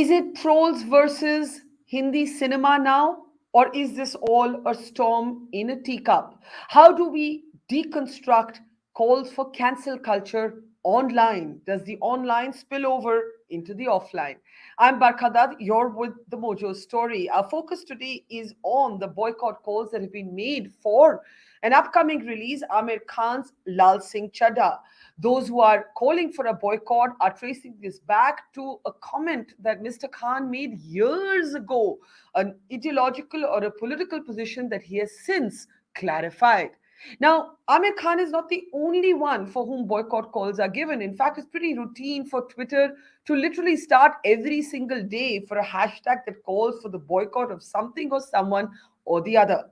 Is it trolls versus Hindi cinema now? Or is this all a storm in a teacup? How do we deconstruct calls for cancel culture online? Does the online spill over into the offline? I'm Barkha Dutt, you're with the Mojo story. Our focus today is on the boycott calls that have been made for an upcoming release, Aamir Khan's Lal Singh Chaddha. Those who are calling for a boycott are tracing this back to a comment that Mr. Khan made years ago, an ideological or a political position that he has since clarified. Now, Amir Khan is not the only one for whom boycott calls are given. In fact, it's pretty routine for Twitter to literally start every single day for a hashtag that calls for the boycott of something or someone or the other.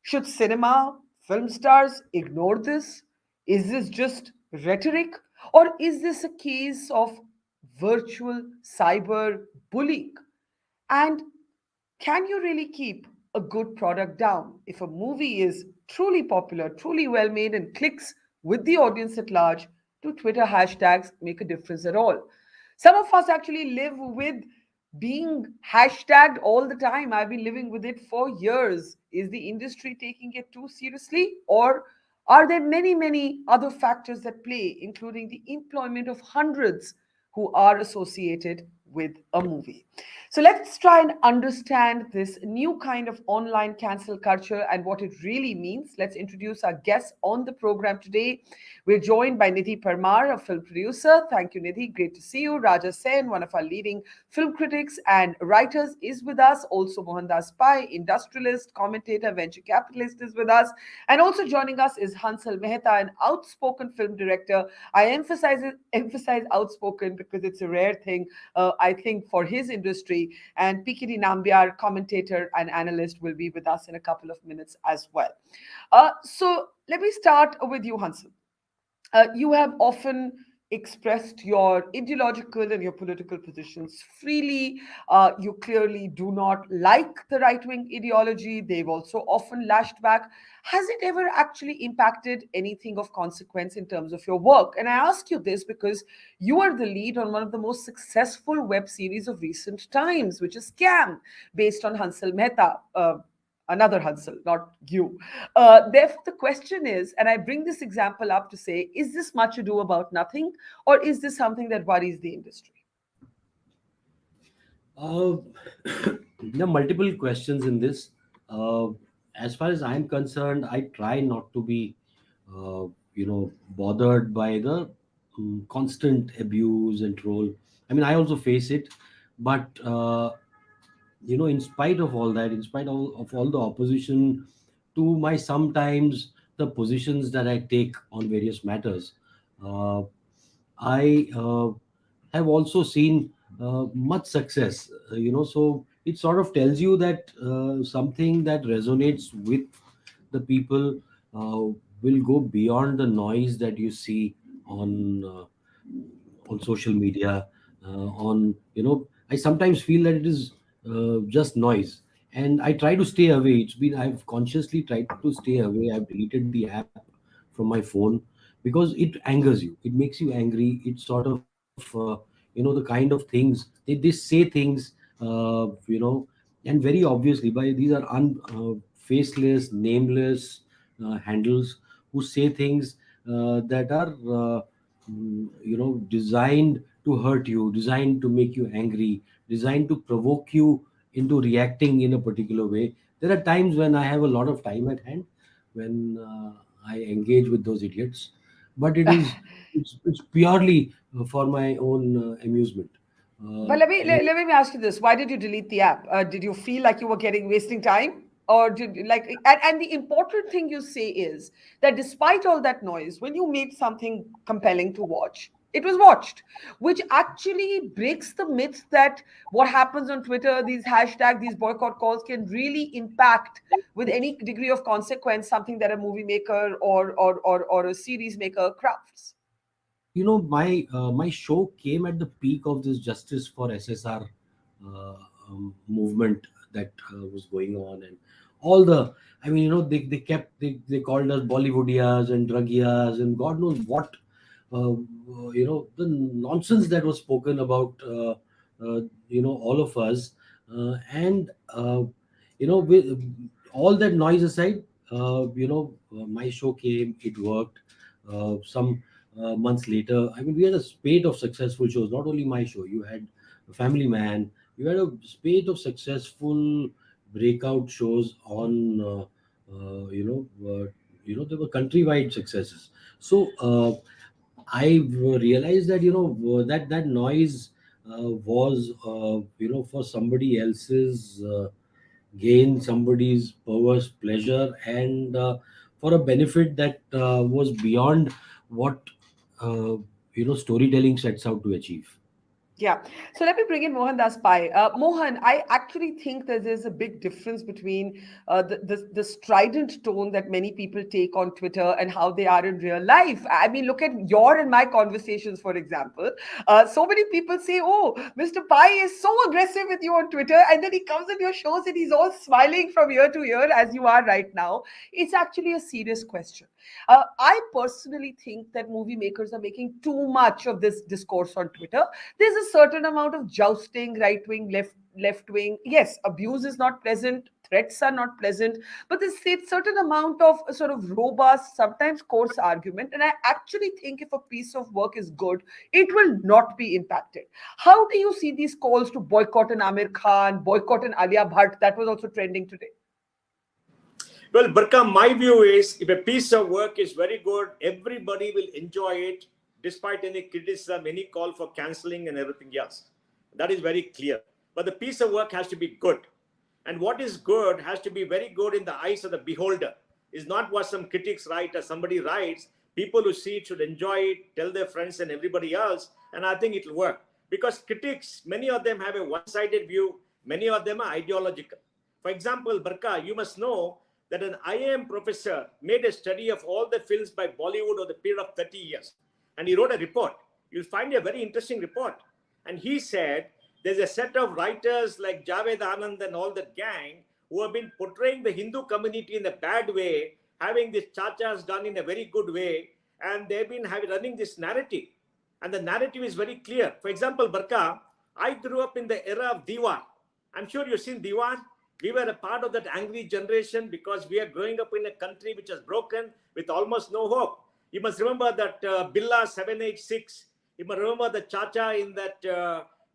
Should cinema, film stars ignore this? Is this just rhetoric? Or is this a case of virtual cyber bullying? And can you really keep a good product down if a movie is truly popular, truly well made, and clicks with the audience at large? Do Twitter hashtags make a difference at all? Some of us actually live with being hashtagged all the time. I've been living with it for years. Is the industry taking it too seriously? Or are there many, many other factors at play, including the employment of hundreds who are associated with a movie? So let's try and understand this new kind of online cancel culture and what it really means. Let's introduce our guests on the program today. We're joined by Nidhi Parmar, a film producer. Thank you, Nidhi. Great to see you. Raja Sen, one of our leading film critics and writers, is with us. Also, Mohandas Pai, industrialist, commentator, venture capitalist, is with us. And also joining us is Hansal Mehta, an outspoken film director. I emphasize outspoken because it's a rare thing, I think, for his industry. And PKD Nambiar, commentator and analyst, will be with us in a couple of minutes as well. So let me start with you, Hansal. You have often expressed your ideological and your political positions freely. You clearly do not like the right wing ideology. They've also often lashed back. Has it ever actually impacted anything of consequence in terms of your work? And I ask you this because you are the lead on one of the most successful web series of recent times, which is Scam, based on Hansal Mehta. Another Hansal, not you. Therefore, the question is, and I bring this example up to say, is this much ado about nothing, or is this something that worries the industry? Uh, there are multiple questions in this. Uh, as far as I'm concerned, I try not to be, bothered by the constant abuse and troll. I mean, I also face it, but in spite of all that, in spite of all the opposition to my sometimes the positions that I take on various matters, uh, I have also seen much success. So it sort of tells you that something that resonates with the people will go beyond the noise that you see on social media. I sometimes feel that it is just noise, and I try to stay away. I've consciously tried to stay away. I've deleted the app from my phone because it angers you, it makes you angry. It's sort of the kind of things they say things, and very obviously by these are faceless, nameless handles who say things that are designed to hurt you, designed to make you angry, designed to provoke you into reacting in a particular way. There are times when I have a lot of time at hand, when I engage with those idiots, but it's purely for my own amusement. But And let me ask you this: why did you delete the app? Did you feel like you were getting wasting time, or did like? And the important thing you say is that despite all that noise, when you made something compelling to watch, it was watched, which actually breaks the myth that what happens on Twitter, these hashtags, these boycott calls, can really impact with any degree of consequence something that a movie maker or a series maker crafts. my show came at the peak of this justice for SSR uh, movement that was going on, and all the, I mean, they called us Bollywoodias and Drugias and God knows what, the nonsense that was spoken about all of us, and with all that noise aside, my show came, it worked. Some months later, I mean, we had a spate of successful shows. Not only my show, you had Family Man, you had a spate of successful breakout shows on, there were countrywide successes. So I realized that that noise was for somebody else's gain, somebody's perverse pleasure, and for a benefit that was beyond what storytelling sets out to achieve. Yeah. So let me bring in Mohandas Pai. Mohan, I actually think that there's a big difference between the strident tone that many people take on Twitter and how they are in real life. I mean, look at your and my conversations, for example. So many people say, oh, Mr. Pai is so aggressive with you on Twitter. And then he comes in your shows and he's all smiling from ear to ear as you are right now. It's actually a serious question. I personally think that movie makers are making too much of this discourse on Twitter. There's a certain amount of jousting, right wing, left wing. Yes, abuse is not pleasant, threats are not pleasant, but there's a certain amount of a sort of robust, sometimes coarse argument. And I actually think if a piece of work is good, it will not be impacted. How do you see these calls to boycott an Amir Khan, boycott an Alia Bhatt? That was also trending today. Well, Barkha, my view is if a piece of work is very good, everybody will enjoy it despite any criticism, any call for cancelling and everything else. That is very clear. But the piece of work has to be good. And what is good has to be very good in the eyes of the beholder. It's not what some critics write or somebody writes. People who see it should enjoy it, tell their friends and everybody else, and I think it'll work. Because critics, many of them have a one-sided view, many of them are ideological. For example, Barkha, you must know that an IIM professor made a study of all the films by Bollywood over the period of 30 years. And he wrote a report. You'll find a very interesting report. And he said there's a set of writers like Javed Anand and all that gang who have been portraying the Hindu community in a bad way, having these chachas done in a very good way, and they've been running this narrative. And the narrative is very clear. For example, Barkha, I grew up in the era of Diwan. I'm sure you've seen Diwan. We were a part of that angry generation because we are growing up in a country which is broken with almost no hope. You must remember that Billa 786. You must remember the Chacha in that,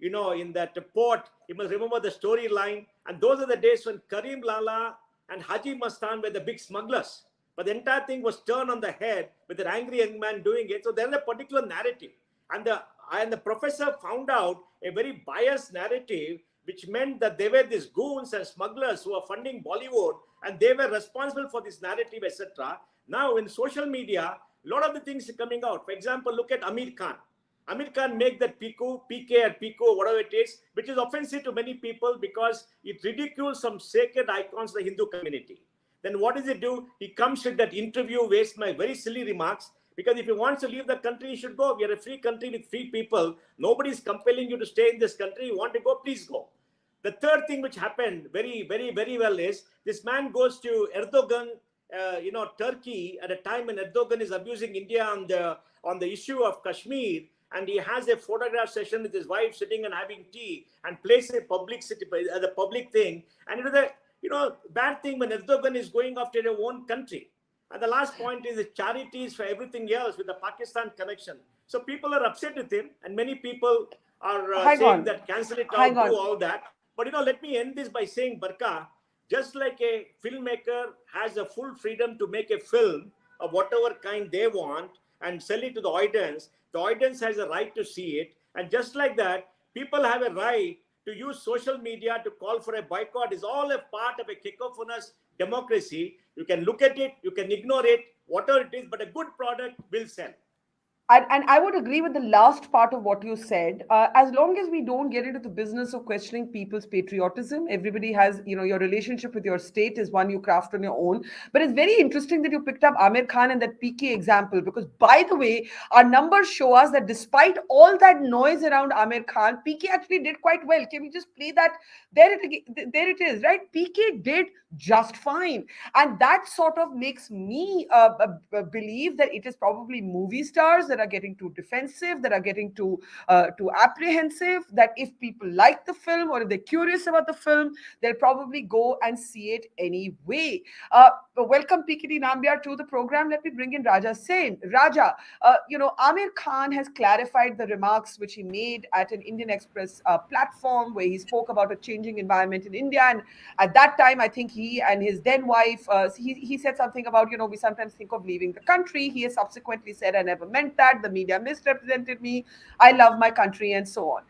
in that port. You must remember the storyline. And those are the days when Karim Lala and Haji Mastan were the big smugglers. But the entire thing was turned on the head with an angry young man doing it. So there's a particular narrative. And the professor found out a very biased narrative, which meant that they were these goons and smugglers who are funding Bollywood, and they were responsible for this narrative, etc. Now, in social media, a lot of the things are coming out. For example, look at Amir Khan. Amir Khan make that PK or Pico, whatever it is, which is offensive to many people because it ridicules some sacred icons of the Hindu community. Then what does he do? He comes with that interview, wastes my very silly remarks. Because if he wants to leave the country, he should go. We are a free country with free people. Nobody is compelling you to stay in this country. You want to go, please go. The third thing which happened very, very, very well is this man goes to Erdogan, Turkey at a time when Erdogan is abusing India on the issue of Kashmir, and he has a photograph session with his wife sitting and having tea and plays a public the public thing. And the bad thing when Erdogan is going after their own country. And the last point is the charities for everything else with the Pakistan connection. So people are upset with him, and many people are saying that cancel it out, do all that. But let me end this by saying, Barkha, just like a filmmaker has a full freedom to make a film of whatever kind they want and sell it to the audience has a right to see it. And just like that, people have a right to use social media to call for a boycott. Is all a part of a cacophonous democracy. You can look at it, you can ignore it, whatever it is, but a good product will sell. And I would agree with the last part of what you said. As long as we don't get into the business of questioning people's patriotism, everybody has, your relationship with your state is one you craft on your own. But it's very interesting that you picked up Amir Khan and that PK example, because by the way, our numbers show us that despite all that noise around Amir Khan, PK actually did quite well. Can we just play that? There it is, right? PK did just fine. And that sort of makes me believe that it is probably movie stars that that are getting too defensive, that are getting too apprehensive, that if people like the film or if they're curious about the film, they'll probably go and see it anyway. Welcome PKD Nambiar to the program. Let me bring in Raja Sen. Raja, Aamir Khan has clarified the remarks which he made at an Indian Express platform where he spoke about a changing environment in India. And at that time, I think he and his then wife, he said something about, we sometimes think of leaving the country. He has subsequently said, I never meant that. The media misrepresented me. I love my country and so on.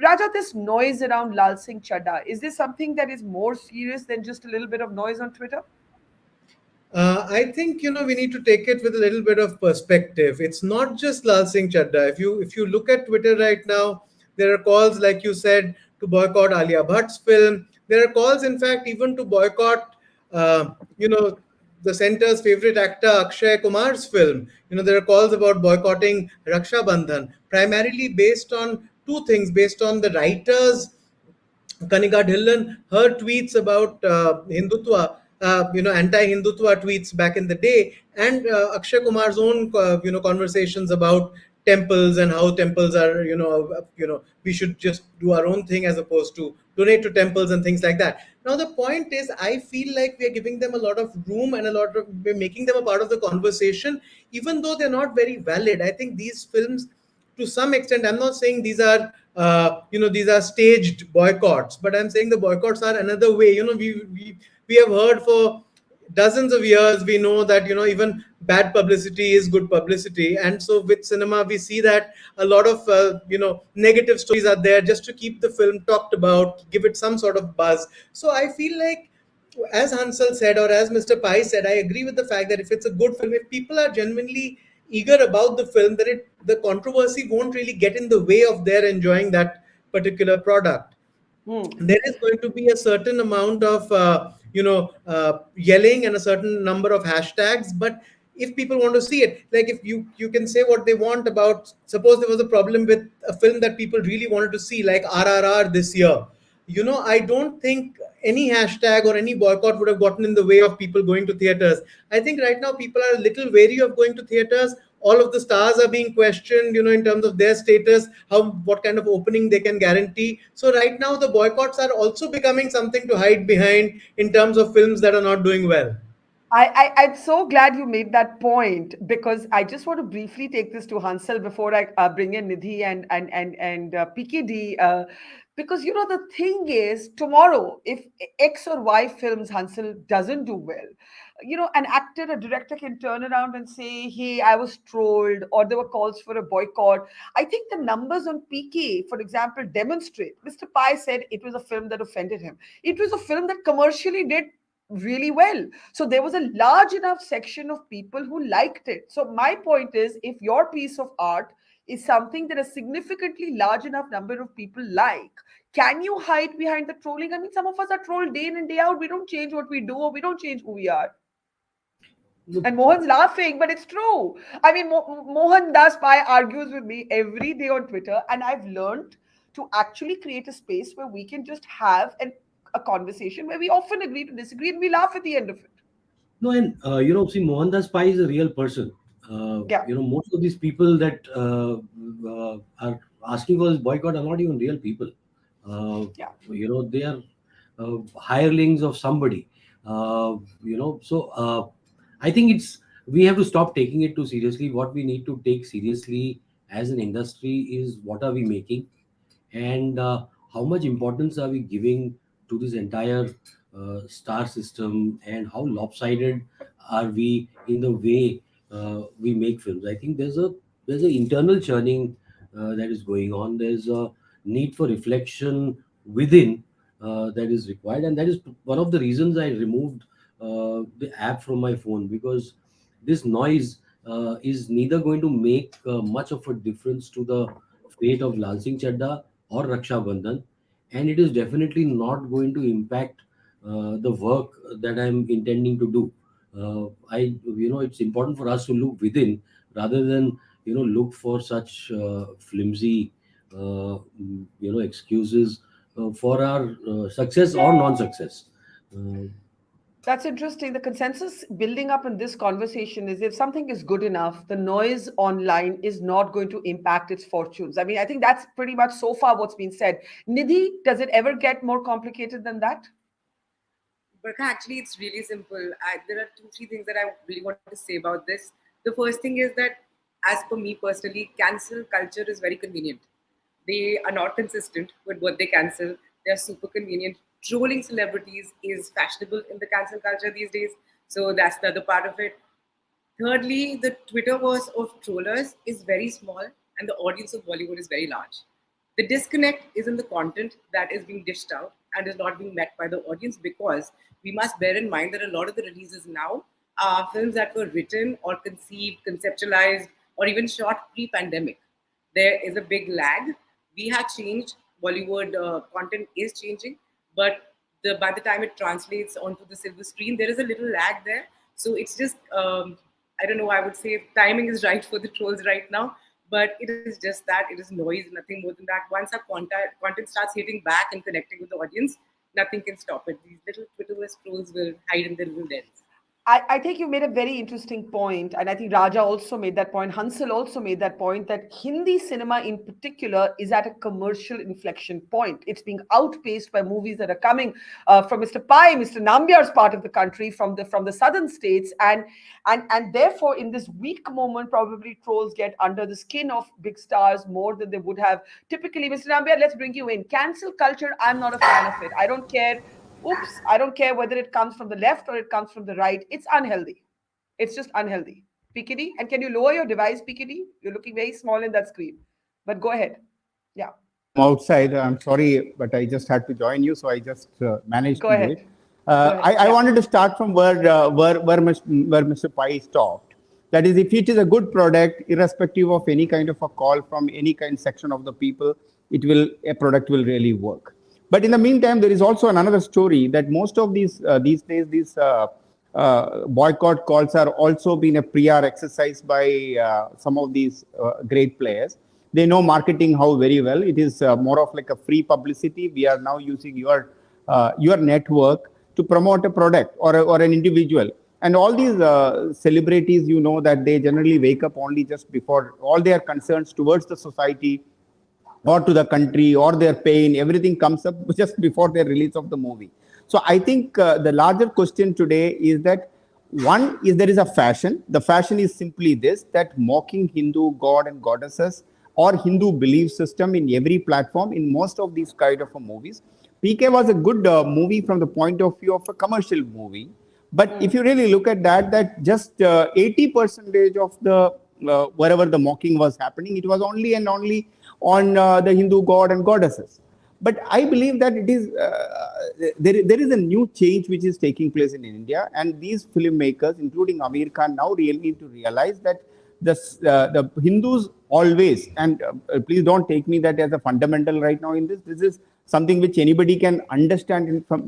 Raja, this noise around Lal Singh Chaddha, is this something that is more serious than just a little bit of noise on Twitter? I think we need to take it with a little bit of perspective. It's not just Lal Singh Chaddha. If you look at Twitter right now, there are calls, like you said, to boycott Alia Bhatt's film. There are calls, in fact, even to boycott, the center's favorite actor Akshay Kumar's film. There are calls about boycotting Raksha Bandhan, primarily based on two things: based on the writers Kanika Dhillon, her tweets about Hindutva, anti-Hindutva tweets back in the day, and Akshay Kumar's own, conversations about temples and how temples are, we should just do our own thing as opposed to donate to temples and things like that. Now, the point is, I feel like we are giving them a lot of room and we're making them a part of the conversation, even though they're not very valid. I think these films, to some extent, I'm not saying these are these are staged boycotts, but I'm saying the boycotts are another way. We have heard for dozens of years, we know that even bad publicity is good publicity, and so with cinema we see that a lot of negative stories are there just to keep the film talked about, give it some sort of buzz. So I feel like, as Hansal said, or as Mr. Pai said, I agree with the fact that if it's a good film, if people are genuinely eager about the film, then the controversy won't really get in the way of their enjoying that particular product. There is going to be a certain amount of yelling and a certain number of hashtags, but if people want to see it, like, if you can say what they want about, suppose there was a problem with a film that people really wanted to see, like RRR this year, I don't think any hashtag or any boycott would have gotten in the way of people going to theaters. I think right now people are a little wary of going to theaters. All of the stars are being questioned, in terms of their status, what kind of opening they can guarantee. So right now the boycotts are also becoming something to hide behind in terms of films that are not doing well. I'm so glad you made that point, because I just want to briefly take this to Hansal before I bring in Nidhi and PKD. Because the thing is, tomorrow, if X or Y films Hansal doesn't do well, an actor, a director can turn around and say, "Hey, I was trolled," or there were calls for a boycott. I think the numbers on PK, for example, demonstrate. Mr. Pai said it was a film that offended him. It was a film that commercially did really well. So there was a large enough section of people who liked it. So my point is, if your piece of art is something that a significantly large enough number of people like, can you hide behind the trolling? I mean, some of us are trolled day in and day out. We don't change what we do, or we don't change who we are. And Mohan's laughing, but it's true. I mean, Mohandas Pai argues with me every day on Twitter, and I've learned to actually create a space where we can just have a conversation where we often agree to disagree and we laugh at the end of it. No, and see, Mohandas Pai is a real person. Yeah. Most of these people that are asking for this boycott are not even real people. Yeah. They are hirelings of somebody. I think we have to stop taking it too seriously. What we need to take seriously as an industry is, what are we making, and how much importance are we giving to this entire star system, and how lopsided are we in the way we make films. I think there's a internal churning that is going on. There's a need for reflection within that is required, and that is one of the reasons I removed the app from my phone, because this noise is neither going to make much of a difference to the fate of Lal Singh Chaddha or Raksha Bandhan, and it is definitely not going to impact the work that I'm intending to do. It's important for us to look within rather than look for such flimsy excuses for our success or non-success. That's interesting. The consensus building up in this conversation is if something is good enough, the noise online is not going to impact its fortunes. I mean, I think that's pretty much so far what's been said. Nidhi, does it ever get more complicated than that? But actually, it's really simple. There are two, three things that I really want to say about this. The first thing is that, as per me personally, cancel culture is very convenient. They are not consistent with what they cancel. They are super convenient. Trolling celebrities is fashionable in the cancel culture these days. So that's the other part of it. Thirdly, the Twitterverse of trollers is very small and the audience of Bollywood is very large. The disconnect is in the content that is being dished out and is not being met by the audience, because we must bear in mind that a lot of the releases now are films that were written or conceived, conceptualized, or even shot pre-pandemic. There is a big lag. We have changed. Bollywood content is changing, but by the time it translates onto the silver screen, there is a little lag there. So it's just, I don't know, I would say timing is right for the trolls right now, but it is just that. It is noise, nothing more than that. Once our content starts hitting back and connecting with the audience, nothing can stop it. These little Twitterverse trolls will hide in their little dens. I think you made a very interesting point, and I think Raja also made that point. Hansal also made that point that Hindi cinema in particular is at a commercial inflection point. It's being outpaced by movies that are coming from Mr. Pai, Mr. Nambiar's part of the country, from the southern states, and therefore in this weak moment, probably trolls get under the skin of big stars more than they would have typically. Mr. Nambiar, let's bring you in. Cancel culture, I'm not a fan of it. I don't care. Oops, I don't care whether it comes from the left or it comes from the right. It's unhealthy. It's just unhealthy. PKD, and can you lower your device, PKD? You're looking very small in that screen. But go ahead. Yeah, I'm outside. I'm sorry, but I just had to join you, so I just managed go to do it. ahead. Go ahead. I Yeah. wanted to start from where Mr. Pai stopped. That is, if it is a good product, irrespective of any kind of a call from any kind section of the people, a product will really work. But in the meantime, there is also another story that most of these days boycott calls are also being a PR exercise by some of these great players. They know marketing how very well. It is more of like a free publicity. We are now using your network to promote a product or an individual. And all these celebrities, you know, that they generally wake up only just before all their concerns towards the society or to the country or their pain, everything comes up just before their release of the movie. So I think the larger question today is that one is there is a fashion. The fashion is simply this, that mocking Hindu god and goddesses or Hindu belief system in every platform in most of these kind of movies. PK was a good movie from the point of view of a commercial movie. But if you really look at that just 80% of the wherever the mocking was happening, it was only and only on the Hindu god and goddesses. But I believe that it is there is a new change which is taking place in India, and these filmmakers, including Aamir Khan, now really need to realize that the Hindus always, and please don't take me that as a fundamental right now in this. This is something which anybody can understand from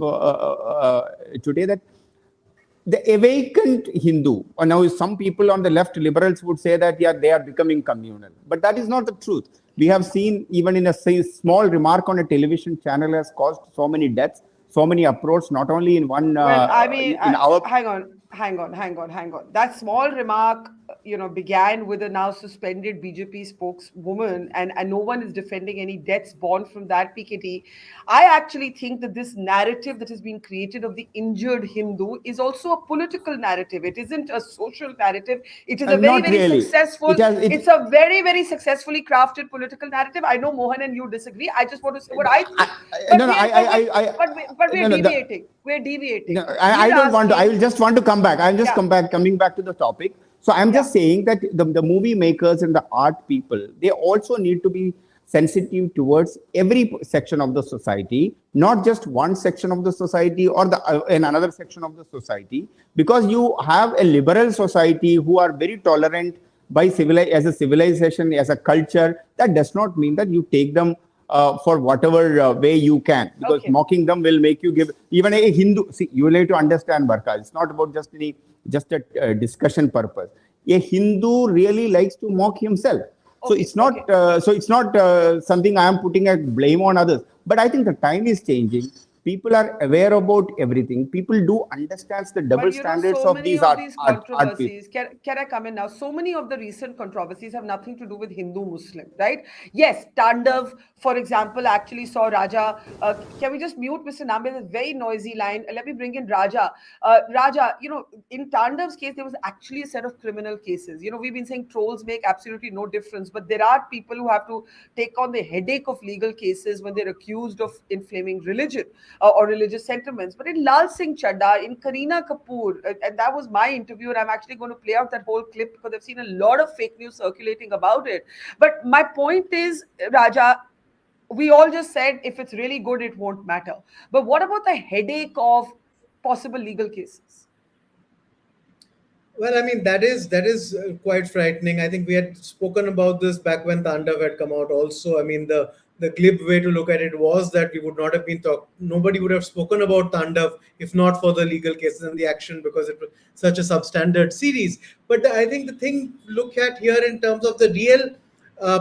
today, that the awakened Hindu, or now some people on the left, liberals, would say that, yeah, they are becoming communal. But that is not the truth. We have seen, even in a small remark on a television channel has caused so many deaths, so many uproars, not only in one, Well, I mean, in our... hang on. That small remark, began with a now suspended BJP spokeswoman, and no one is defending any deaths born from that, PKT. I actually think that this narrative that has been created of the injured Hindu is also a political narrative. It isn't a social narrative. It is a very, Not very really. successful, it's a very, very successfully crafted political narrative. I know Mohan and you disagree. I just want to say what I think. But we're deviating. We're deviating. No, I don't want to. I will just want to come back. I'm just coming back to the topic. So I'm just saying that the movie makers and the art people, they also need to be sensitive towards every section of the society, not just one section of the society or in another section of the society, because you have a liberal society who are very tolerant as a civilization, as a culture. That does not mean that you take them for whatever way you can, because mocking them will make you give even a Hindu. See, you will have to understand, Barkha. It's not about just a discussion purpose. A Hindu really likes to mock himself. So it's not something I am putting a blame on others. But I think the time is changing. People are aware about everything. People do understand the double But standards so of many these of these art people. controversies, can I come in now? So many of the recent controversies have nothing to do with Hindu Muslim, right? Yes, Tandav, for example, actually saw Raja. Can we just mute Mr. Nambiar? There's a very noisy line. Let me bring in Raja. Raja, in Tandav's case, there was actually a set of criminal cases. We've been saying trolls make absolutely no difference, but there are people who have to take on the headache of legal cases when they're accused of inflaming religion or religious sentiments. But in Lal Singh Chaddha, in Kareena Kapoor, and that was my interview, and I'm actually going to play out that whole clip because I've seen a lot of fake news circulating about it. But my point is, Raja, we all just said if it's really good, it won't matter. But what about the headache of possible legal cases? Well, I mean that is quite frightening. I think we had spoken about this back when Tandav had come out. Also, I mean the glib way to look at it was that we would not have been talk. Nobody would have spoken about Tandav if not for the legal cases and the action because it was such a substandard series. But I think the thing look at here in terms of the real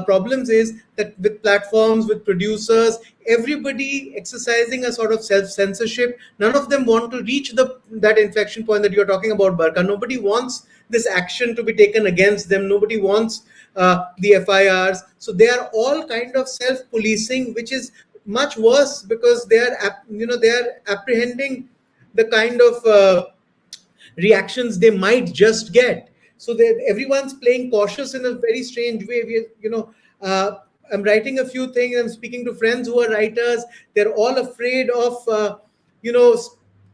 problems is that with platforms, with producers, everybody exercising a sort of self censorship. None of them want to reach the that inflection point that you're talking about, Barkha. Nobody wants this action to be taken against them. Nobody wants the FIRs. So they are all kind of self policing, which is much worse because they are apprehending the kind of reactions they might just get. So that everyone's playing cautious in a very strange way. I'm writing a few things. I'm speaking to friends who are writers. They're all afraid of, you know,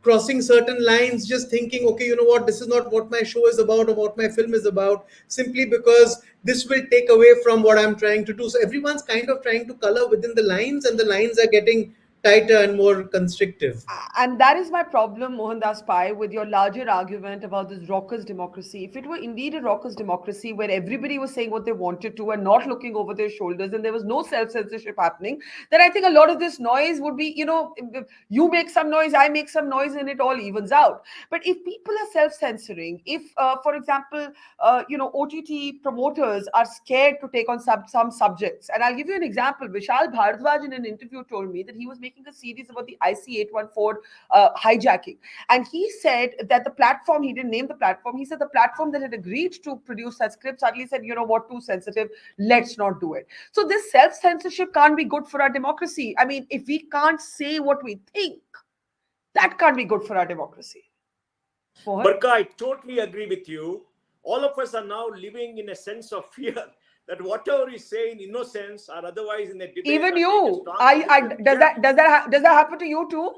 crossing certain lines, just thinking, okay, you know what, this is not what my show is about or what my film is about, simply because this will take away from what I'm trying to do. So everyone's kind of trying to color within the lines, and the lines are getting tighter and more constrictive. And that is my problem, Mohandas Pai, with your larger argument about this raucous democracy. If it were indeed a raucous democracy where everybody was saying what they wanted to and not looking over their shoulders and there was no self censorship happening, then I think a lot of this noise would be, you make some noise, I make some noise, and it all evens out. But if people are self censoring, if, for example, OTT promoters are scared to take on some subjects, and I'll give you an example. Vishal Bhardwaj in an interview told me that he was making a series about the IC-814 hijacking. And he said that the platform, he didn't name the platform, he said the platform that had agreed to produce that script suddenly said, you know what, too sensitive, let's not do it. So this self-censorship can't be good for our democracy. I mean, if we can't say what we think, that can't be good for our democracy. Mohan? Barkha, I totally agree with you. All of us are now living in a sense of fear that whatever we say in innocence or otherwise in a debate. Even you, does that happen to you too?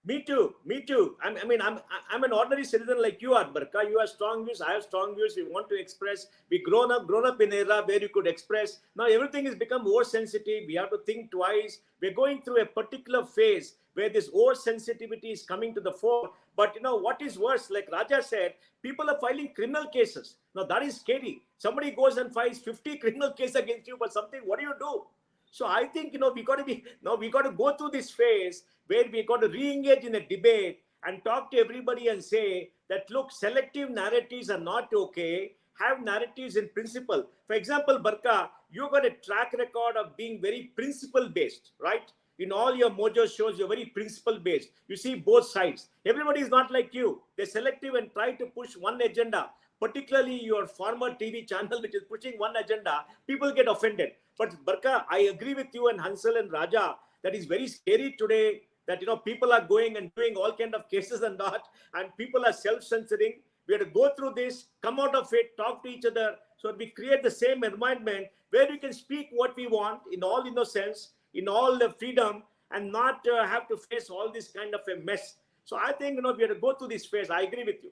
Me too. Me too. I'm an ordinary citizen like you are, Barkha. You have strong views. I have strong views. We want to express. We grown up in an era where you could express. Now everything has become more sensitive. We have to think twice. We're going through a particular phase where this oversensitivity is coming to the fore. But what is worse, like Raja said, people are filing criminal cases. Now that is scary. Somebody goes and files 50 criminal cases against you for something. What do you do? So I think we got to go through this phase where we got to re-engage in a debate and talk to everybody and say that look, selective narratives are not okay. Have narratives in principle. For example, Barkha, you got a track record of being very principle based, right? In all your Mojo shows, you're very principle based. You see both sides. Everybody is not like you. They're selective and try to push one agenda. Particularly your former TV channel, which is pushing one agenda, people get offended. But Barkha, I agree with you and Hansal and Raja that is very scary today that people are going and doing all kind of cases and not, and people are self-censoring. We have to go through this, come out of it, talk to each other, so we create the same environment where we can speak what we want in all innocence, in all the freedom, and not have to face all this kind of a mess. So I think we have to go through this phase. I agree with you.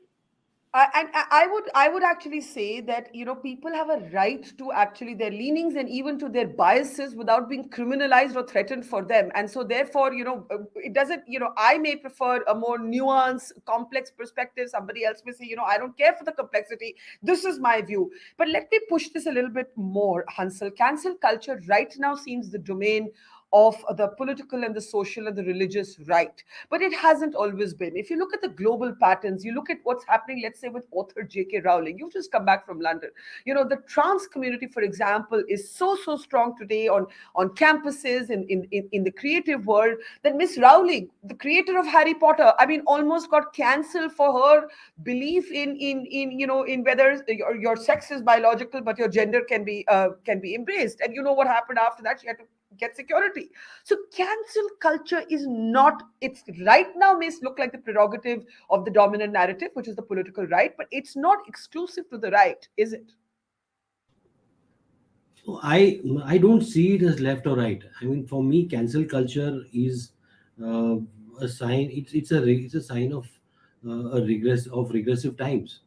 And I would actually say that people have a right to actually their leanings and even to their biases without being criminalized or threatened for them. And so therefore it doesn't, I may prefer a more nuanced, complex perspective. Somebody else may say, I don't care for the complexity. This is my view. But let me push this a little bit more, Hansel. Cancel culture right now seems the domain of the political and the social and the religious right. But it hasn't always been. If you look at the global patterns, you look at what's happening, let's say, with author J.K. Rowling. You've just come back from London. The trans community, for example, is so strong today on campuses in the creative world that Miss Rowling, the creator of Harry Potter, I mean, almost got cancelled for her belief in whether your sex is biological, but your gender can be embraced. And you know what happened after that? She had to get security. So cancel culture is not, it's right now may look like the prerogative of the dominant narrative, which is the political right, but it's not exclusive to the right, is it? So I don't see it as left or right. I mean, for me, cancel culture is uh, a sign. It's a sign of regressive times.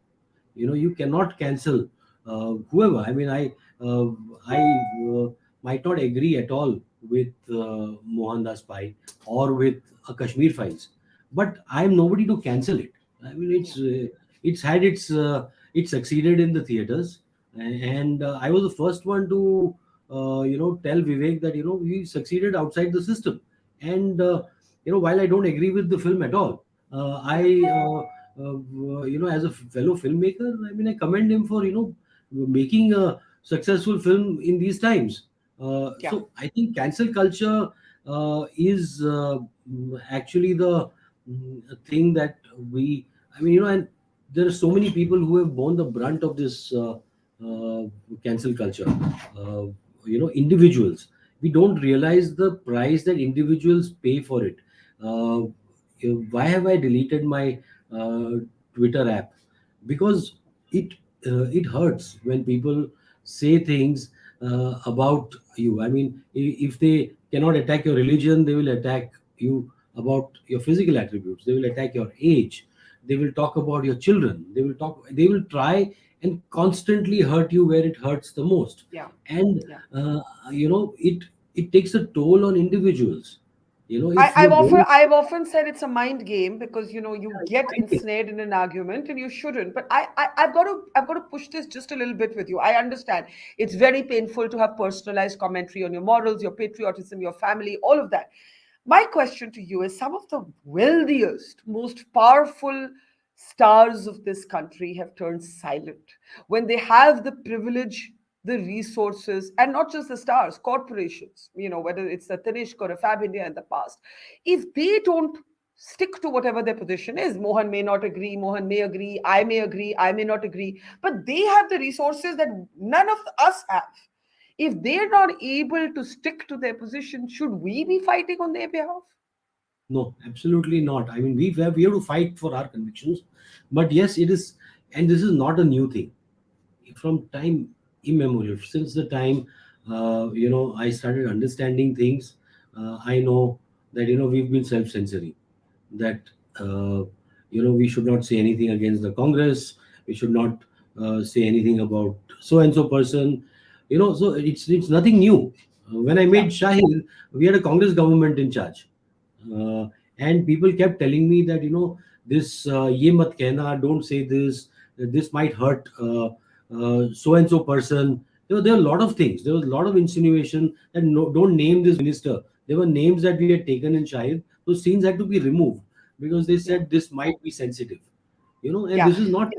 You cannot cancel whoever. I mean, I might not agree at all with Mohandas Pai or with Kashmir Files, but I am nobody to cancel it. I mean, Yeah. it's had it succeeded in the theaters, and I was the first one to tell Vivek that he succeeded outside the system. And while I don't agree with the film at all, Yeah. I as a fellow filmmaker, I mean, I commend him for making a successful film in these times. Yeah. So I think cancel culture is actually the thing that we, I mean, and there are so many people who have borne the brunt of this uh, cancel culture. Uh, Individuals. We don't realize the price that individuals pay for it. Uh, why have I deleted my uh, Twitter app? Because it it hurts when people say things about you. I mean, if they cannot attack your religion, they will attack you about your physical attributes. They will attack your age. They will talk about your children. They will try and constantly hurt you where it hurts the most. Yeah. And Yeah. it takes a toll on individuals. I, If I've you're often going I've often said it's a mind game because you get ensnared in an argument and you shouldn't. But I've got to push this just a little bit with you. I understand it's very painful to have personalized commentary on your morals, your patriotism, your family, all of that. My question to you is: some of the wealthiest, most powerful stars of this country have turned silent when they have the privilege, the resources, and not just the stars, corporations, whether it's a Tanishq or a Fab India in the past. If they don't stick to whatever their position is, Mohan may not agree, Mohan may agree, I may not agree, but they have the resources that none of us have. If they're not able to stick to their position, should we be fighting on their behalf? No, absolutely not. I mean, we have to fight for our convictions, but yes, it is, and this is not a new thing. From time immemorial, since the time I started understanding things, I know that we've been self-censoring, that uh, we should not say anything against the Congress, we should not say anything about so and so person. So it's nothing new. When I Yeah. made Shahid, we had a Congress government in charge, uh, and people kept telling me that this ye mat kehna, don't say this might hurt so and so person. There were a lot of things. There was a lot of insinuation that no, don't name this minister. There were names that we had taken in Shahid. Those scenes had to be removed because they Yeah. said this might be sensitive. And Yeah. this is not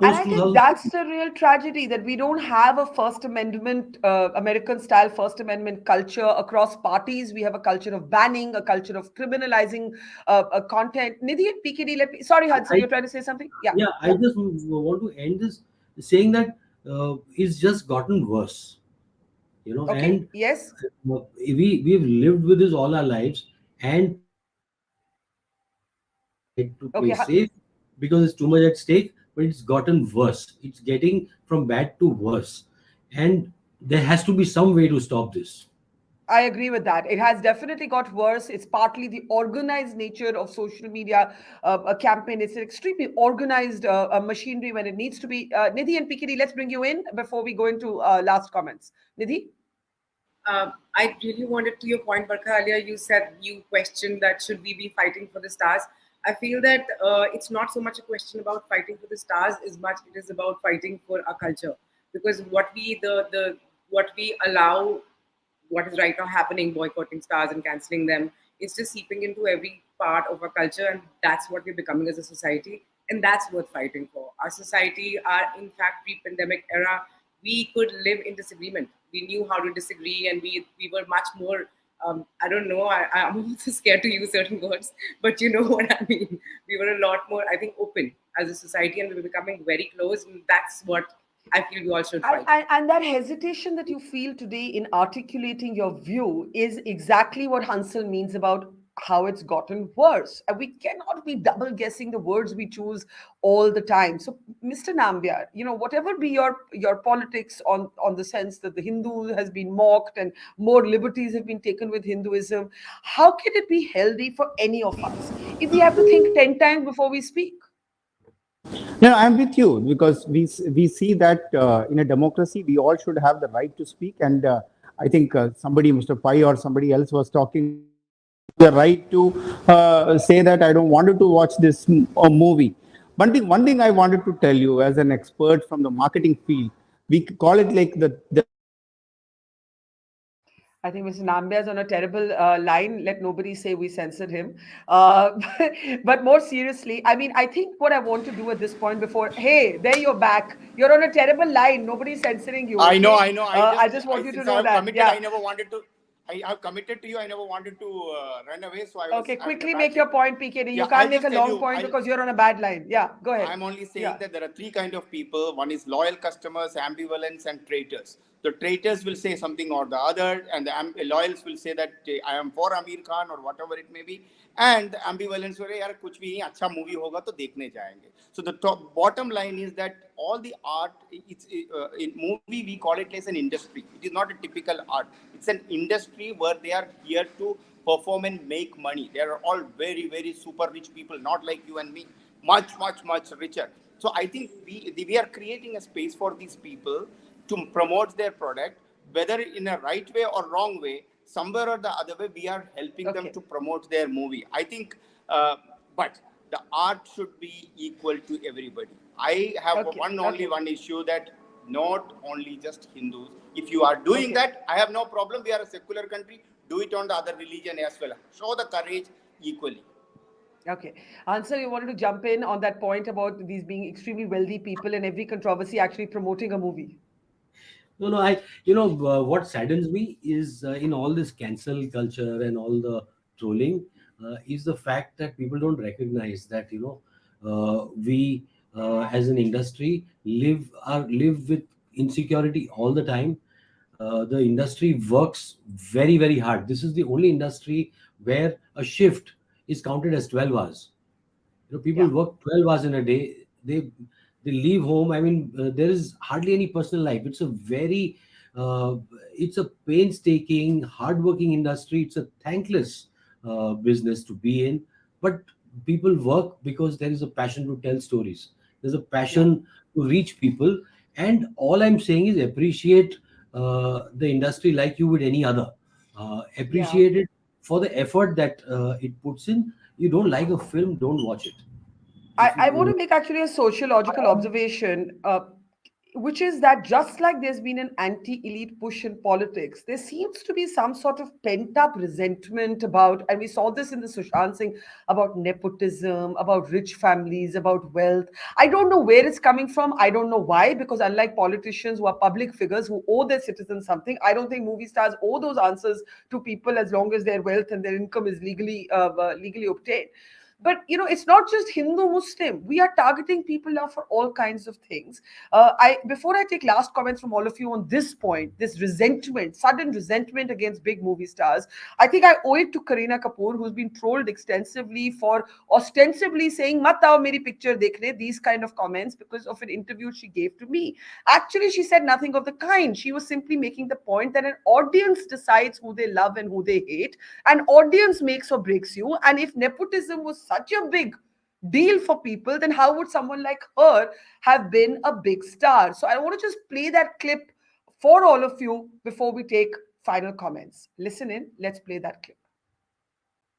And post I think 2000. that's the real tragedy, that we don't have a First Amendment, American style First Amendment culture across parties. We have a culture of banning, a culture of criminalizing content. Nidhi and PKD, sorry, Hansal, I, you're trying to say something? Yeah. yeah, I just want to end this saying that it's just gotten worse. Okay. And Yes. we've lived with this all our lives, and tried to Okay. play safe because it's too much at stake, but it's gotten worse. It's getting from bad to worse, and there has to be some way to stop this. I agree with that. It has definitely got worse. It's partly the organized nature of social media a campaign. It's an extremely organized machinery when it needs to be. Nidhi and PKD, let's bring you in before we go into last comments. Nidhi? I really wanted, to your point, Barkha, earlier you said you questioned that should we be fighting for the stars. I feel that it's not so much a question about fighting for the stars as much it is about fighting for our culture, because what we allow what is right now happening, boycotting stars and cancelling them, is just seeping into every part of our culture, and that's what we're becoming as a society, and that's worth fighting for. Our society, in fact, pre-pandemic era, we could live in disagreement. We knew how to disagree, and we were much more. I don't know. I'm also scared to use certain words, but you know what I mean. We were a lot more, I think, open as a society, and we were becoming very close. And that's what I feel we all should fight. And that hesitation that you feel today in articulating your view is exactly what Hansal means about how it's gotten worse. And we cannot be double guessing the words we choose all the time. So, Mr. Nambiar, whatever be your politics on the sense that the Hindu has been mocked and more liberties have been taken with Hinduism, how can it be healthy for any of us if we have to think 10 times before we speak? No, I'm with you because we see that in a democracy we all should have the right to speak, and I think somebody, Mr. Pai or somebody else, was talking the right to say that I don't wanted to watch this movie. One thing I wanted to tell you as an expert from the marketing field, we call it like the I think Mr. Nambiar is on a terrible line. Let nobody say we censored him. Uh, but more seriously, I mean, I think what I want to do at this point before, hey, there you're back. You're on a terrible line. Nobody's censoring you. I know, Okay? I know. I just want you to Since I know have that. committed, Yeah. I never wanted to. I have committed to you. I never wanted to run away. So Okay, I'm in a quickly bad make your point, PKD. You Yeah, can't I'll make just a tell long you. point because you're on a bad line. Yeah, go ahead. I'm only saying Yeah. that there are three kind of people. One is loyal customers, ambivalents, and traitors. The traitors will say something or the other, and the loyals will say that I am for Aamir Khan or whatever it may be. And the ambivalents will say, यार कुछ भी नहीं अच्छा movie होगा तो देखने जाएंगे. So the bottom line is that all the art, in movie we call it as an industry. It is not a typical art. It's an industry where they are here to perform and make money. They are all very, very super rich people, not like you and me, much, much, much richer. So I think we are creating a space for these people to promote their product, whether in a right way or wrong way, somewhere or the other way, we are helping them Okay. to promote their movie. I think, but the art should be equal to everybody. I have Okay. only one issue that not only just Hindus. If you are doing Okay. that, I have no problem. We are a secular country. Do it on the other religion as well. Show the courage equally. Okay. Answer, you wanted to jump in on that point about these being extremely wealthy people and every controversy actually promoting a movie. No, no, what saddens me is in all this cancel culture and all the trolling is the fact that people don't recognize that, we as an industry live with insecurity all the time. The industry works very, very hard. This is the only industry where a shift is counted as 12 hours. People Yeah. work 12 hours in a day. They leave home. I mean, there is hardly any personal life. Uh, it's a painstaking, hardworking industry. It's a thankless business to be in. But people work because there is a passion to tell stories. There's a Yeah. passion to reach people. And all I'm saying is appreciate the industry like you would any other. Yeah. Appreciate it for the effort that it puts in. You don't like a film, don't watch it. If I want you to make actually a sociological observation, which is that just like there's been an anti elite push in politics, there seems to be some sort of pent up resentment about, and we saw this in the Sushant Singh, about nepotism, about rich families, about wealth. I don't know where it's coming from. I don't know why, because unlike politicians who are public figures who owe their citizens something, I don't think movie stars owe those answers to people as long as their wealth and their income is legally obtained. But it's not just Hindu Muslim. We are targeting people now for all kinds of things. I Before I take last comments from all of you on this point, this resentment, sudden resentment against big movie stars, I think I owe it to Kareena Kapoor, who's been trolled extensively for ostensibly saying mat aao meri picture dekhne, these kind of comments, because of an interview she gave to me. Actually, she said nothing of the kind. She was simply making the point that an audience decides who they love and who they hate. An audience makes or breaks you. And if nepotism was such a big deal for people, then how would someone like her have been a big star? So I want to just play that clip for all of you before we take final comments. Listen in, let's play that clip.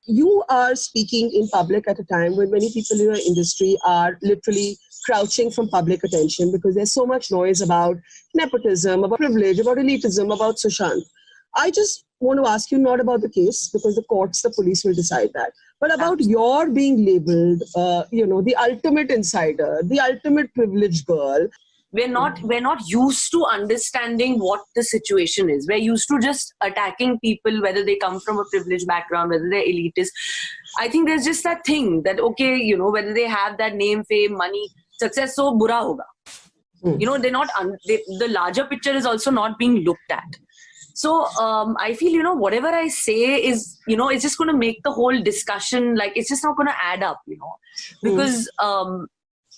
You are speaking in public at a time when many people in your industry are literally crouching from public attention because there's so much noise about nepotism, about privilege, about elitism, about Sushant. I just want to ask you not about the case, because the courts, the police will decide that, but about your being labeled, the ultimate insider, the ultimate privileged girl. We're not used to understanding what the situation is. We're used to just attacking people, whether they come from a privileged background, whether they're elitist. I think there's just that thing that, okay, whether they have that name, fame, money, success, so bura hoga. They're not, the larger picture is also not being looked at. So I feel, whatever I say is, it's just going to make the whole discussion, like, it's just not going to add up, because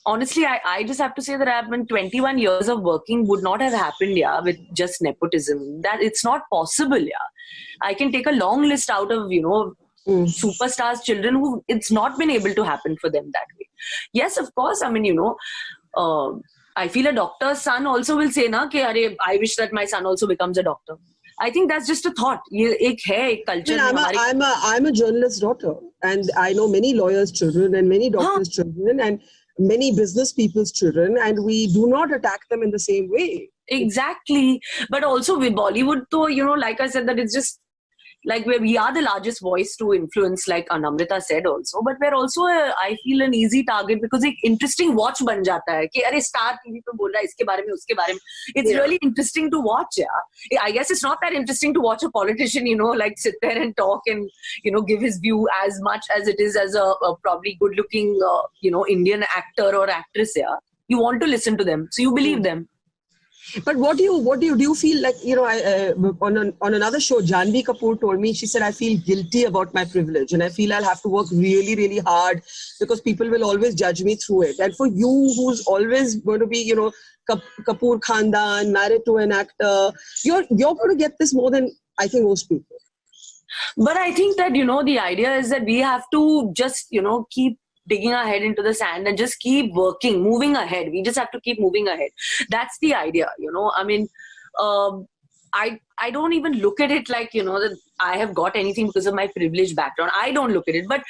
honestly, I just have to say that I've been 21 years of working would not have happened, with just nepotism. That it's not possible, I can take a long list out of, superstars, children who it's not been able to happen for them that way. Yes, of course. I mean, I feel a doctor's son also will say, I wish that my son also becomes a doctor. I think that's just a thought. Culture. I'm a journalist's daughter, and I know many lawyers' children and many doctors' children and many business people's children, and we do not attack them in the same way. Exactly. But also with Bollywood, though, like I said, that it's just like we are the largest voice to influence, like Anamrita said also, but we're also, I feel, an easy target because एक interesting watch बन जाता है कि अरे Star TV पे बोल रहा है इसके बारे में उसके बारे में. It's really interesting to watch. I guess it's not that interesting to watch a politician, like sit there and talk and, give his view as much as it is as a probably good-looking, Indian actor or actress. You want to listen to them, so you believe them. But what do you feel like, on another show, Janvi Kapoor told me, she said, I feel guilty about my privilege and I feel I'll have to work really, really hard because people will always judge me through it. And for you, who's always going to be, Kapoor Khandan, married to an actor, you're going to get this more than I think most people. But I think that, the idea is that we have to just, keep digging our head into the sand and just keep working, moving ahead. We just have to keep moving ahead. That's the idea, I mean, I don't even look at it like, that I have got anything because of my privileged background. I don't look at it, but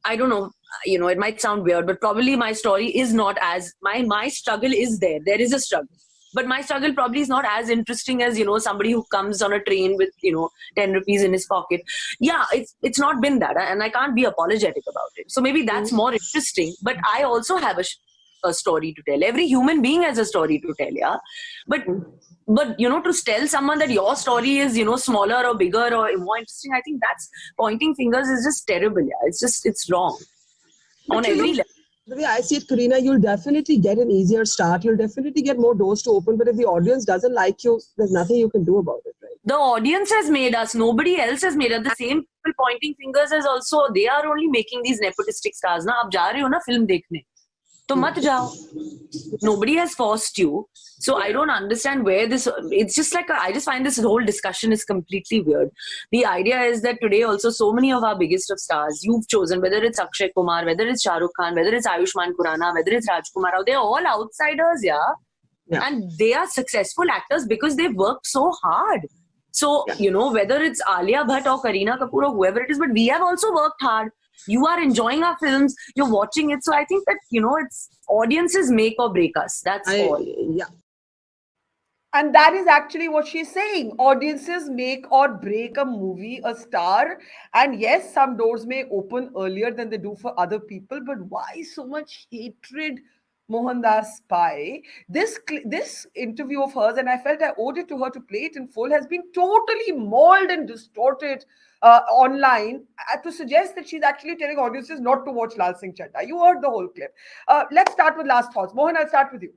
I don't know, it might sound weird, but probably my story is not as, my struggle is there. There is a struggle. But my struggle probably is not as interesting as, somebody who comes on a train with, 10 rupees in his pocket. Yeah, it's not been that. And I can't be apologetic about it. So maybe that's more interesting. But I also have a story to tell. Every human being has a story to tell, yeah. But to tell someone that your story is, smaller or bigger or more interesting, I think that's pointing fingers is just terrible, yeah. It's wrong on every level. The way I see it, Karina, you'll definitely get an easier start. You'll definitely get more doors to open. But if the audience doesn't like you, there's nothing you can do about it, right? The audience has made us. Nobody else has made us. The same people pointing fingers as also, they are only making these nepotistic stars. Na, ab ja rahe ho na film dekhne. To mat jao. Nobody has forced you. So I don't understand where this, it's just like, I just find this whole discussion is completely weird. The idea is that today also so many of our biggest of stars, you've chosen, whether it's Akshay Kumar, whether it's Shah Rukh Khan, whether it's Ayushmann Khurrana, whether it's Rajkumar Rao, they're all outsiders, yeah. And they are successful actors because they've worked so hard. So, whether it's Alia Bhatt or Kareena Kapoor or whoever it is, but we have also worked hard. You are enjoying our films, you're watching it. So I think that, it's audiences make or break us. That's all. Yeah. And that is actually what she's saying. Audiences make or break a movie, a star. And yes, some doors may open earlier than they do for other people. But why so much hatred, Mohandas Pai? This interview of hers, and I felt I owed it to her to play it in full, has been totally mauled and distorted online to suggest that she's actually telling audiences not to watch Lal Singh Chaddha. You heard the whole clip. Let's start with last thoughts. Mohan, I'll start with you.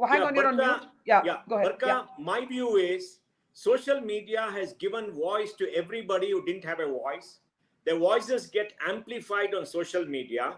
Hang on, you're on mute. Yeah, go ahead. Barkha, my view is social media has given voice to everybody who didn't have a voice. Their voices get amplified on social media.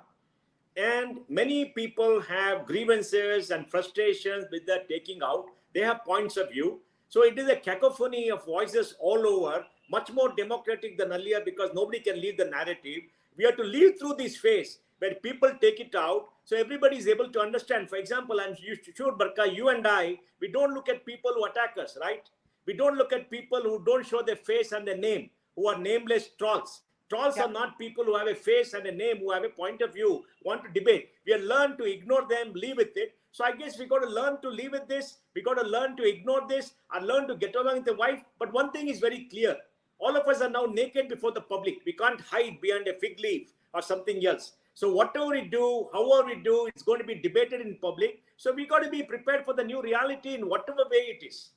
And many people have grievances and frustrations with their taking out. They have points of view. So it is a cacophony of voices all over, much more democratic than earlier because nobody can lead the narrative. We have to live through this phase where people take it out so everybody is able to understand. For example, I'm sure, Barkha, you and I, we don't look at people who attack us, right? We don't look at people who don't show their face and their name, who are nameless trolls. Trolls are not people who have a face and a name, who have a point of view, want to debate. We have learned to ignore them, live with it. So I guess we got to learn to live with this. We got to learn to ignore this and learn to get along with the wife. But one thing is very clear. All of us are now naked before the public. We can't hide behind a fig leaf or something else. So whatever we do, however we do, it's going to be debated in public. So we got to be prepared for the new reality in whatever way it is.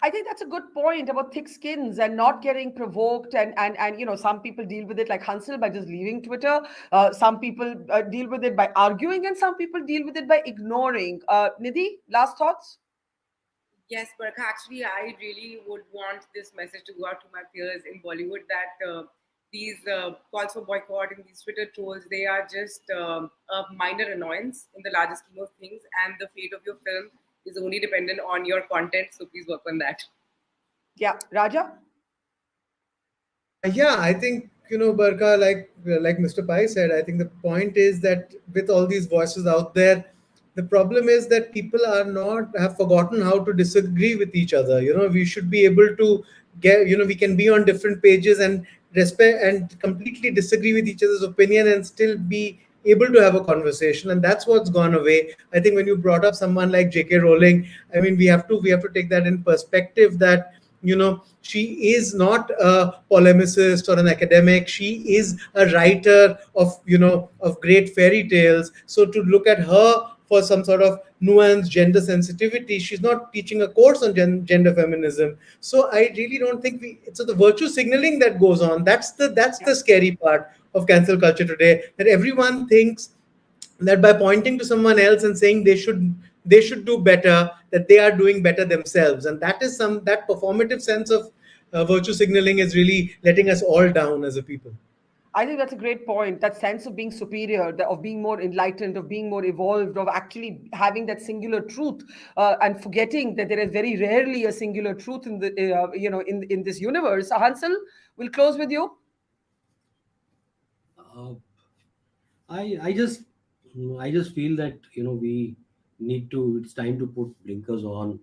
I think that's a good point about thick skins and not getting provoked. And you know, some people deal with it like Hansal by just leaving Twitter. Some people deal with it by arguing, and some people deal with it by ignoring. Nidhi, last thoughts? Yes, Barkha, actually, I really would want this message to go out to my peers in Bollywood that these calls for boycott and these Twitter trolls, they are just a minor annoyance in the larger scheme of things, and the fate of your film is only dependent on your content. So please work on that. Yeah, Raja? Yeah, I think, Barkha, like Mr. Pai said, I think the point is that with all these voices out there, the problem is that people have forgotten how to disagree with each other. We should be able to get, we can be on different pages and respect and completely disagree with each other's opinion and still be able to have a conversation, and that's what's gone away. I think when you brought up someone like J.K. Rowling, I mean, we have to take that in perspective that she is not a polemicist or an academic. She is a writer of great fairy tales. So to look at her for some sort of nuanced gender sensitivity, she's not teaching a course on gender feminism. So I really don't think it's the virtue signaling that goes on. That's the scary part of cancel culture today, that everyone thinks that by pointing to someone else and saying they should do better, that they are doing better themselves. And that performative sense of virtue signaling is really letting us all down as a people. I think that's a great point. That sense of being superior, of being more enlightened, of being more evolved, of actually having that singular truth, and forgetting that there is very rarely a singular truth in the in this universe. Hansal, we'll close with you. I just feel that we need to. It's time to put blinkers on.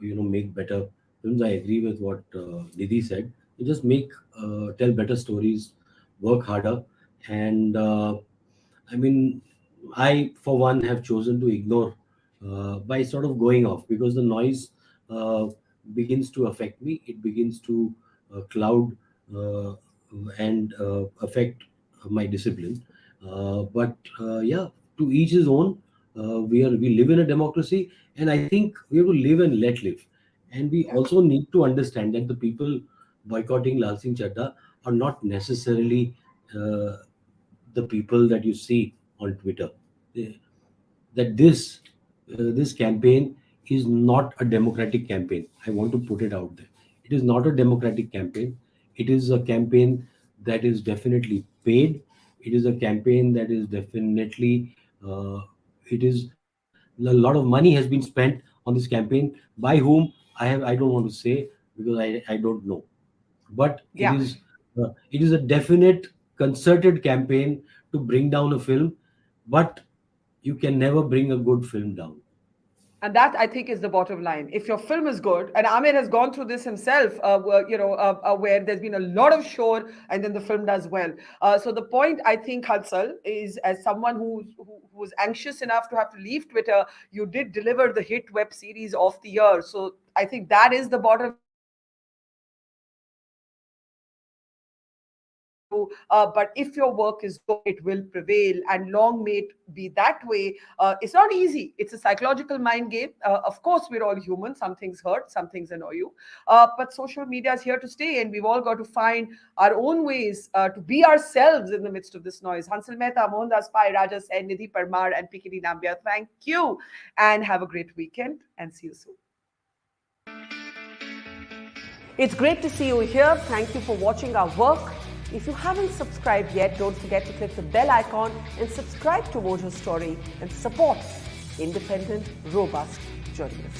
Make better films. I agree with what Nidhi said. You just tell better stories, work harder, and I mean, I for one have chosen to ignore by sort of going off, because the noise uh, begins to affect me. It begins to cloud and affect my discipline. But to each his own. We live in a democracy, and I think we have to live and let live. And we also need to understand that the people boycotting Lal Singh Chaddha are not necessarily uh, the people that you see on Twitter. That this campaign is not a democratic campaign. I want to put it out there. It is not a democratic campaign. It is a campaign that is definitely paid. It is a campaign that is definitely it is a lot of money has been spent on this campaign. By whom? I don't want to say, because I don't know. But Yeah. it is a definite concerted campaign to bring down a film, but you can never bring a good film down. And that, I think, is the bottom line. If your film is good, and Aamir has gone through this himself, where there's been a lot of show and then the film does well. So the point, I think, Hansal, is as someone who was anxious enough to have to leave Twitter, you did deliver the hit web series of the year. So I think that is the bottom line. But if your work is good, it will prevail, and long may it be that way. It's not easy. It's a psychological mind game. Of course, we're all human. Some things hurt, some things annoy you. But social media is here to stay, and we've all got to find our own ways to be ourselves in the midst of this noise. Hansal, Mehta, Mohandas Pai, Raja Sen, Nidhi, Parmar, and Pikini Nambiar, thank you, and have a great weekend, and see you soon. It's great to see you here. Thank you for watching our work. If you haven't subscribed yet, don't forget to click the bell icon and subscribe to Mojo Story and support independent, robust journalism.